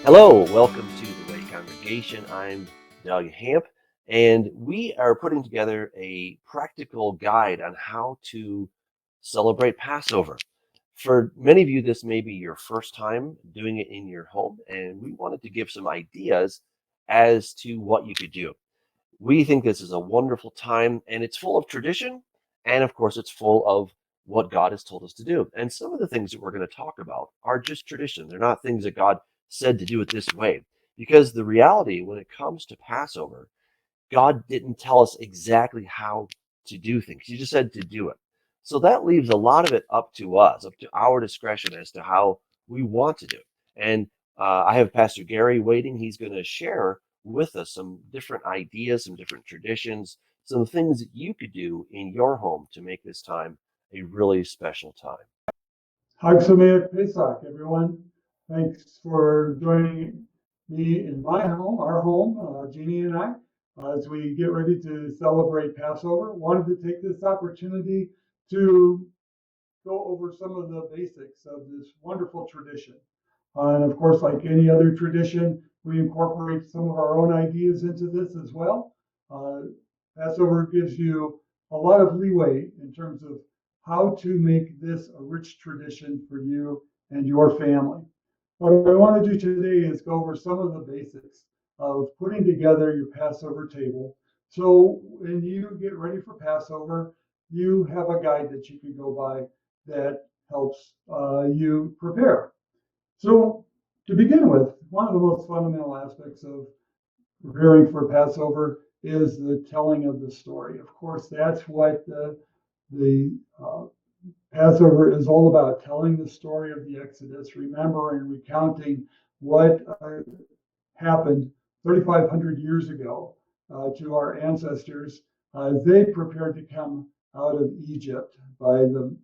Hello, welcome to the Way Congregation. I'm Doug Hamp, and we are putting together a practical guide on how to celebrate Passover. For many of you, this may be your first time doing it in your home, and we wanted to give some ideas as to what you could do. We think this is a wonderful time, and it's full of tradition, and of course, it's full of what God has told us to do. And some of the things that we're going to talk about are just tradition. They're not things that God said to do it this way. Because the reality, when it comes to Passover, God didn't tell us exactly how to do things. He just said to do it. So that leaves a lot of it up to us, up to our discretion as to how we want to do it. And I have Pastor Gary waiting. He's going to share with us some different ideas, some different traditions, some things that you could do in your home to make this time a really special time. Hagsameach Pesach, everyone. Thanks for joining me in my home, our home, Jeannie and I, as we get ready to celebrate Passover. Wanted to take this opportunity to go over some of the basics of this wonderful tradition. And of course, like any other tradition, we incorporate some of our own ideas into this as well. Uh, Passover gives you a lot of leeway in terms of how to make this a rich tradition for you and your family. What I want to do today is go over some of the basics of putting together your Passover table. So when you get ready for Passover, you have a guide that you can go by that helps you prepare. So to begin with, one of the most fundamental aspects of preparing for Passover is the telling of the story. Of course, that's what the Passover is all about, telling the story of the Exodus, remembering, recounting what happened 3,500 years ago to our ancestors as they prepared to come out of Egypt by the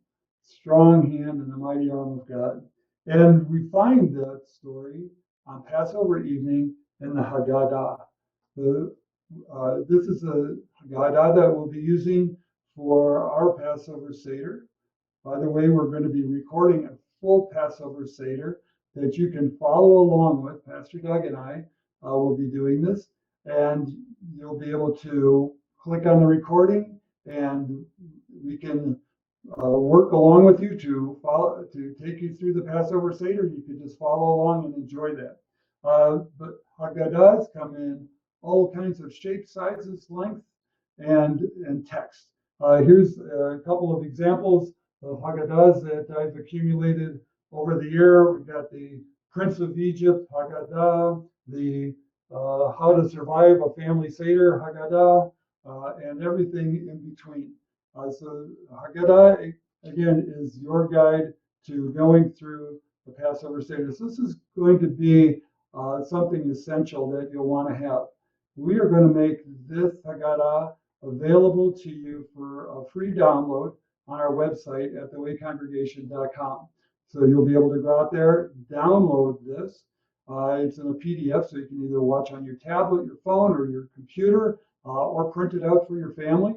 strong hand and the mighty arm of God. And we find that story on Passover evening in the Haggadah. This is a Haggadah that we'll be using for our Passover Seder. By the way, we're going to be recording a full Passover Seder that you can follow along with. Pastor Doug and I will be doing this, and you'll be able to click on the recording, and we can work along with you to follow, to take you through the Passover Seder. You can just follow along and enjoy that. But Haggadahs come in all kinds of shapes, sizes, length, and text. Here's a couple of examples of Haggadahs that I've accumulated over the year. We've got the Prince of Egypt Haggadah, the How to Survive a Family Seder Haggadah, and everything in between. So Haggadah, again, is your guide to going through the Passover Seder. So this is going to be something essential that you'll want to have. We are going to make this Haggadah available to you for a free download on our website at thewaycongregation.com. So you'll be able to go out there, download this. It's in a PDF, so you can either watch on your tablet, your phone, or your computer, or print it out for your family.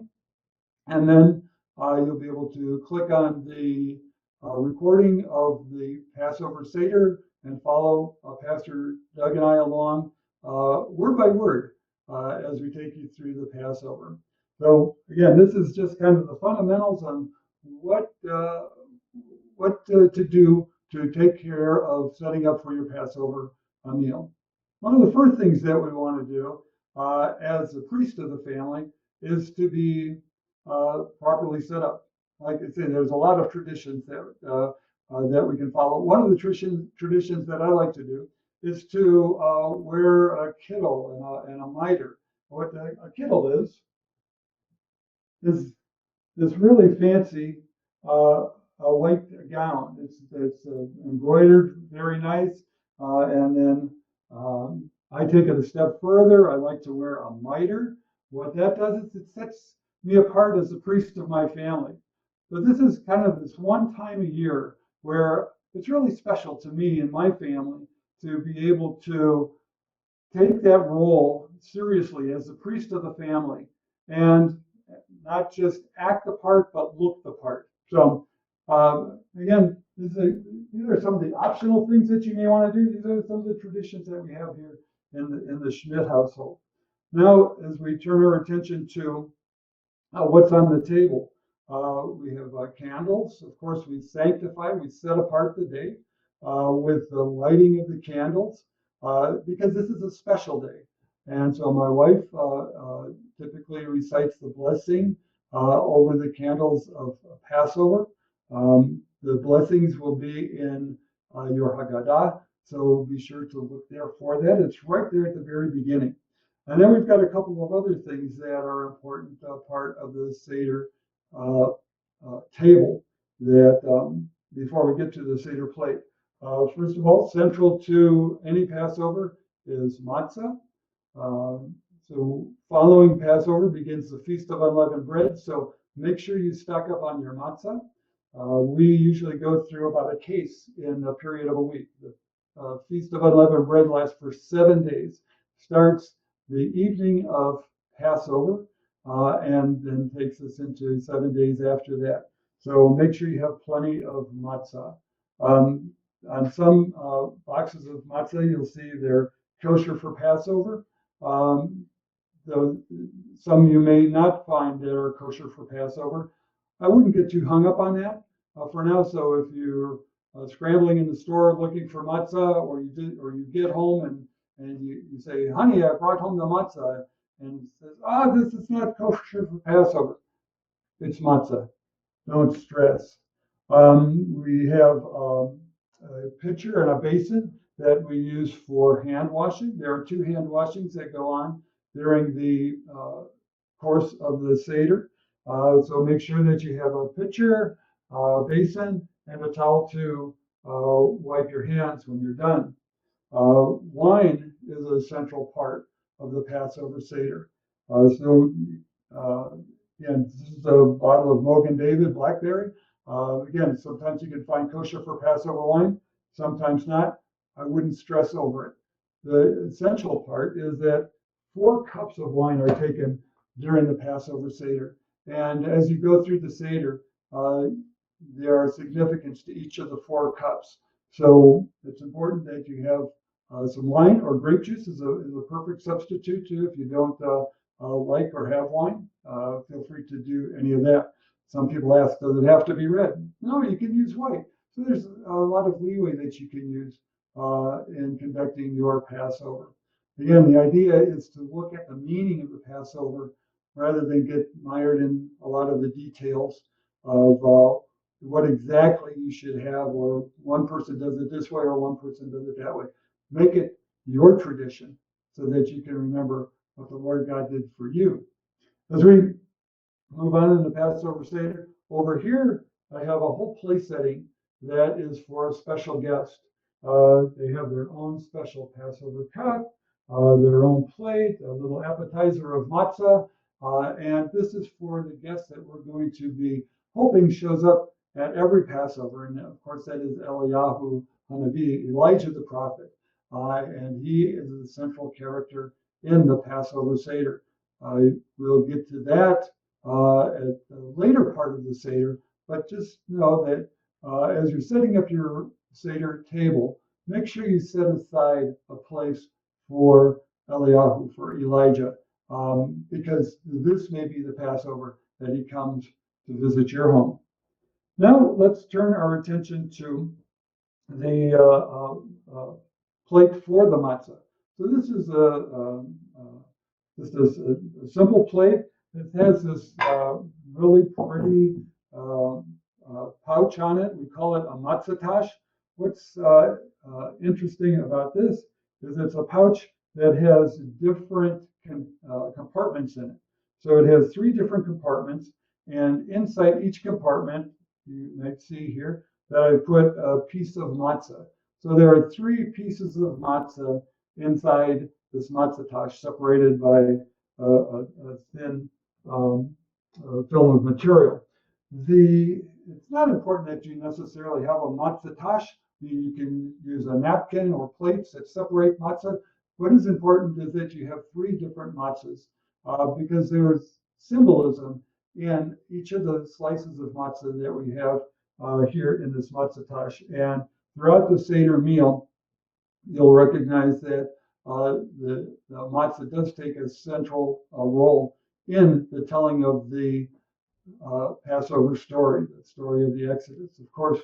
And then you'll be able to click on the recording of the Passover Seder and follow Pastor Doug and I along word by word as we take you through the Passover. So again, this is just kind of the fundamentals on what to do to take care of setting up for your Passover meal. One of the first things that we want to do as a priest of the family is to be properly set up. Like I say, there's a lot of traditions that we can follow. One of the traditions that I like to do is to wear a kittle and a mitre. What a kittle is this really fancy a white gown. It's embroidered very nice, and then I take it a step further. I like to wear a mitre. What that does is it sets me apart as a priest of my family. So this is kind of this one time a year where it's really special to me and my family to be able to take that role seriously as the priest of the family and not just act the part, but look the part. So again, are some of the optional things that you may want to do. These are some of the traditions that we have here in the Schmidt household. Now, as we turn our attention to what's on the table, we have candles. Of course, we sanctify, we set apart the day with the lighting of the candles because this is a special day. And so my wife typically recites the blessing over the candles of Passover. The blessings will be in your haggadah, so be sure to look there for that. It's right there at the very beginning. And then we've got a couple of other things that are important part of the Seder table that before we get to the Seder plate. First of all, central to any Passover is matzah. So following Passover begins the Feast of Unleavened Bread. So make sure you stock up on your matzah. We usually go through about a case in a period of a week. The Feast of Unleavened Bread lasts for 7 days. Starts the evening of Passover and then takes us into 7 days after that. So make sure you have plenty of matzah. On some boxes of matzah, you'll see they're kosher for Passover. Though some you may not find that are kosher for Passover. I wouldn't get too hung up on that for now. So if you're scrambling in the store looking for matzah, or you get home and you say, honey, I brought home the matzah, and it says, this is not kosher for Passover. It's matzah. Don't stress. We have a pitcher and a basin that we use for hand washing. There are 2 hand washings that go on during the course of the Seder. So make sure that you have a pitcher, basin, and a towel to wipe your hands when you're done. Wine is a central part of the Passover Seder. Again, this is a bottle of Mogan David Blackberry. Again, sometimes you can find kosher for Passover wine, sometimes not. I wouldn't stress over it. The essential part is that 4 cups of wine are taken during the Passover Seder. And as you go through the Seder, there are significance to each of the 4 cups. So it's important that you have some wine, or grape juice is a perfect substitute too. If you don't like or have wine, feel free to do any of that. Some people ask, does it have to be red? No, you can use white. So there's a lot of leeway that you can use in conducting your Passover. Again, the idea is to look at the meaning of the Passover rather than get mired in a lot of the details of what exactly you should have, or one person does it this way or one person does it that way. Make it your tradition so that you can remember what the Lord God did for you. As we move on in the Passover Seder, over here I have a whole place setting that is for a special guest. They have their own special Passover cup, their own plate, a little appetizer of matzah, and this is for the guest that we're going to be hoping shows up at every Passover. And of course, that is Eliyahu Hanavi, Elijah the prophet, and he is the central character in the Passover Seder. We'll get to that at the later part of the Seder, but just know that as you're setting up your Seder table, make sure you set aside a place for Eliyahu, for Elijah, because this may be the Passover that he comes to visit your home. Now let's turn our attention to the plate for the matzah. So this is a simple plate. It has this really pretty pouch on it. We call it a matzah. What's interesting about this is it's a pouch that has different compartments in it. So it has 3 different compartments, and inside each compartment, you might see here that I put a piece of matzah. So there are 3 pieces of matzah inside this matzah, separated by a thin film of material. It's not important that you necessarily have a matzah. You can use a napkin or plates that separate matzah. What is important is that you have 3 different matzahs because there's symbolism in each of the slices of matzah that we have here in this matzah. And throughout the Seder meal, you'll recognize that the matzah does take a central role in the telling of the Passover story, the story of the Exodus. Of course,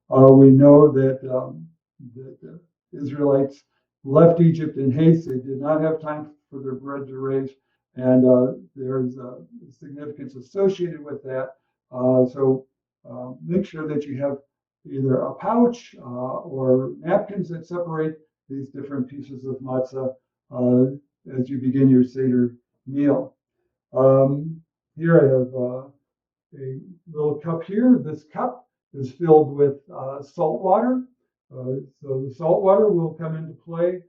we know that the Israelites left Egypt in haste. They did not have time for their bread to raise, and there's a significance associated with that. So make sure that you have either a pouch or napkins that separate these different pieces of matzah as you begin your Seder meal. Here I have a little cup here. This cup is filled with salt water. So the salt water will come into play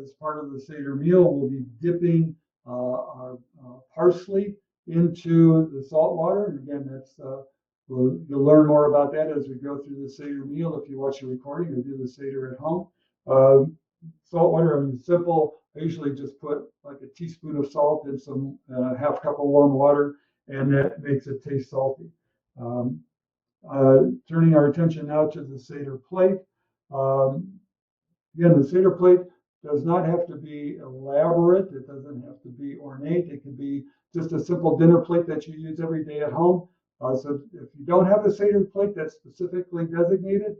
as part of the Seder meal. We'll be dipping our parsley into the salt water. And again, you'll learn more about that as we go through the Seder meal. If you watch the recording or do the Seder at home. Salt water, I mean, simple. I usually just put like a teaspoon of salt in some half cup of warm water, and that makes it taste salty. Turning our attention now to the Seder plate. Again, the Seder plate does not have to be elaborate. It doesn't have to be ornate. It can be just a simple dinner plate that you use every day at home. So if you don't have a Seder plate that's specifically designated,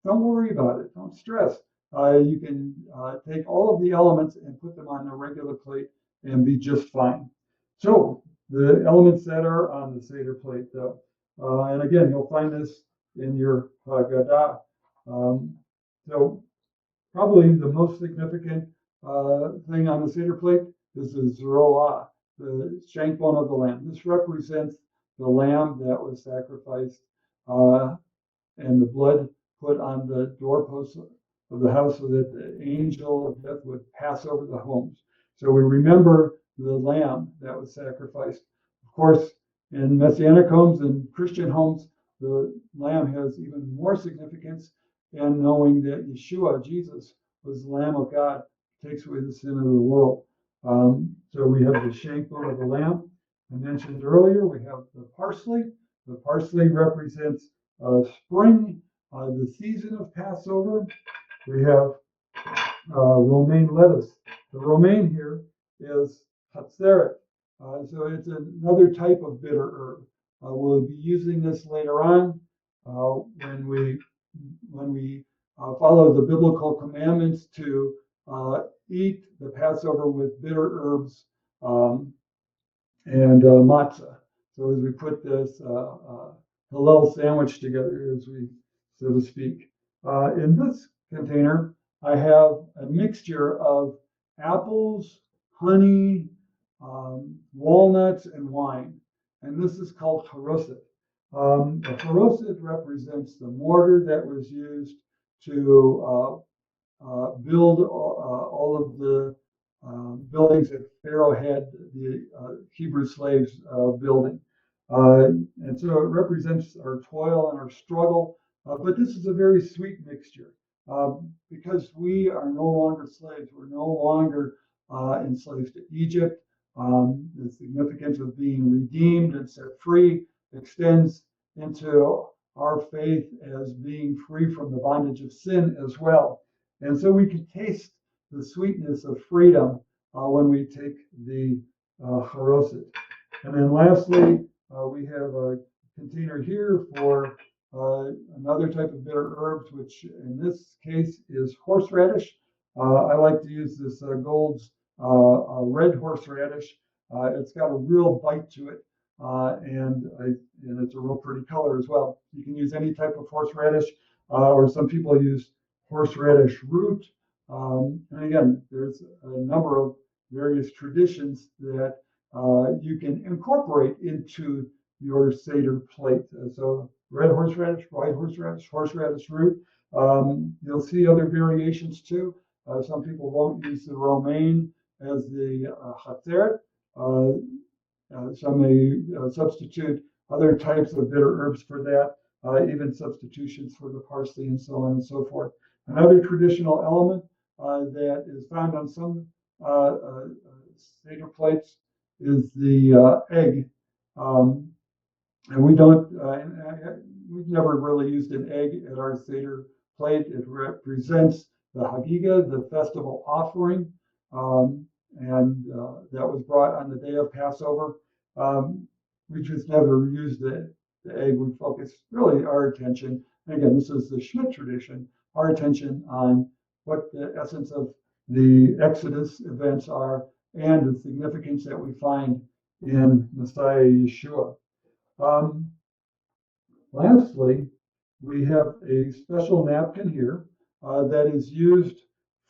don't worry about it. Don't stress. You can take all of the elements and put them on a regular plate and be just fine. So the elements that are on the Seder plate, though, and again, you'll find this in your haggadah. So probably the most significant thing on the Seder plate is the zroah, the shank bone of the lamb. This represents the lamb that was sacrificed and the blood put on the doorposts of the house so that the angel of death would pass over the homes. So we remember the lamb that was sacrificed. Of course, in Messianic homes and Christian homes, the lamb has even more significance in knowing that Yeshua, Jesus, was the Lamb of God, takes away the sin of the world. So we have the shank bone of the lamb. I mentioned earlier, we have the parsley. The parsley represents spring, the season of Passover. We have romaine lettuce. The romaine here is hatzeret. So it's another type of bitter herb. We'll be using this later on when we follow the biblical commandments to eat the Passover with bitter herbs and matzah. So as we put this Hillel sandwich together, so to speak. In this container, I have a mixture of apples, honey, walnuts, and wine. And this is called haroset. The haroset represents the mortar that was used to build all of the buildings that Pharaoh had the Hebrew slaves building. And so it represents our toil and our struggle. But this is a very sweet mixture because we are no longer slaves. We're no longer enslaved to Egypt. The significance of being redeemed and set free extends into our faith as being free from the bondage of sin as well. And so we can taste the sweetness of freedom when we take the haroset. And then lastly, we have a container here for another type of bitter herbs, which in this case is horseradish. I like to use this Gold's red horseradish. It's got a real bite to it, and it's a real pretty color as well. You can use any type of horseradish, or some people use horseradish root. And again, there's a number of various traditions that you can incorporate into your Seder plate. So red horseradish, white horseradish, horseradish root. You'll see other variations too. Some people won't use the romaine as the hatzeret. Some may substitute other types of bitter herbs for that, even substitutions for the parsley and so on and so forth. Another traditional element that is found on some Seder plates is the egg. And we don't, we've never really used an egg at our Seder plate. It represents the haggadah, the festival offering, and that was brought on the day of Passover. We just never used the egg. We focus really our attention, and again, this is the Schmidt tradition, our attention on what the essence of the Exodus events are and the significance that we find in Messiah Yeshua. Lastly, we have a special napkin here that is used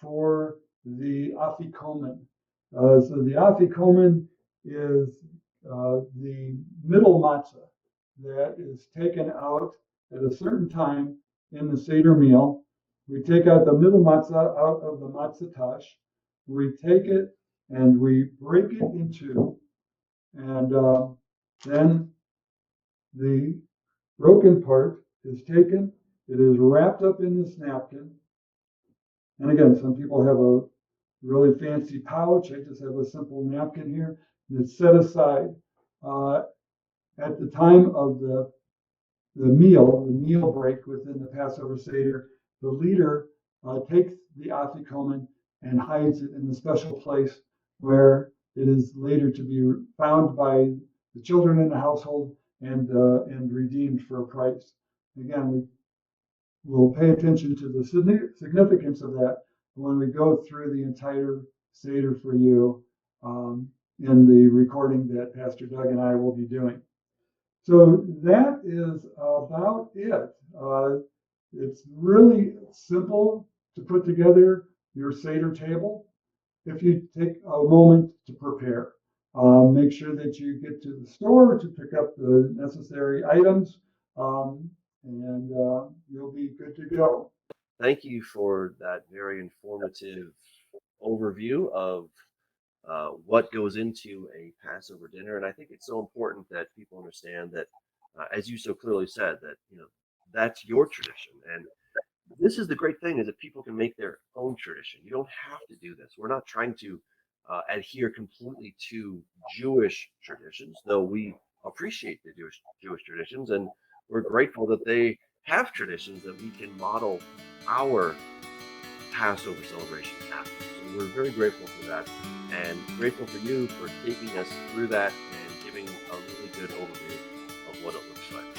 for the afikomen. So the afikomen is the middle matzah that is taken out at a certain time in the Seder meal. We take out the middle matzah out of the matzah tash. We take it and we break it in two, and then the broken part is taken. It is wrapped up in this napkin. And again, some people have a really fancy pouch. I just have a simple napkin here. And it's set aside. At the time of the meal break within the Passover Seder, the leader takes the afikomen and hides it in the special place where it is later to be found by the children in the household and redeemed for a price. Again, we will pay attention to the significance of that when we go through the entire Seder for you in the recording that Pastor Doug and I will be doing. So that is about it. It's really simple to put together your Seder table if you take a moment to prepare. Make sure that you get to the store to pick up the necessary items, and you'll be good to go. Thank you for that very informative overview of what goes into a Passover dinner. And I think it's so important that people understand that, as you so clearly said, that that's your tradition. And this is the great thing, is that people can make their own tradition. You don't have to do this. We're not trying to adhere completely to Jewish traditions, though we appreciate the Jewish traditions, and we're grateful that they have traditions that we can model our Passover celebrations after. So we're very grateful for that, and grateful for you for taking us through that and giving a really good overview of what it looks like.